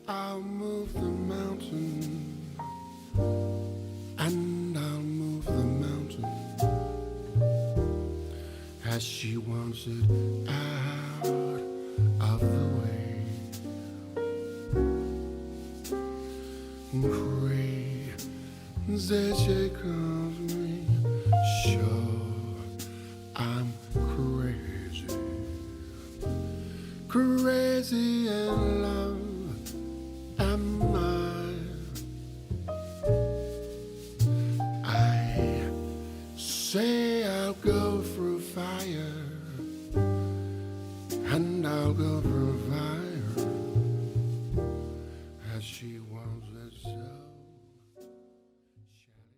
I'll move the mountain, and I'll move the mountain as she wants it out of the way. Crazy comes me, sure I'm crazy, crazy in love am I say I'll go through fire, and I'll go through fire as she wants.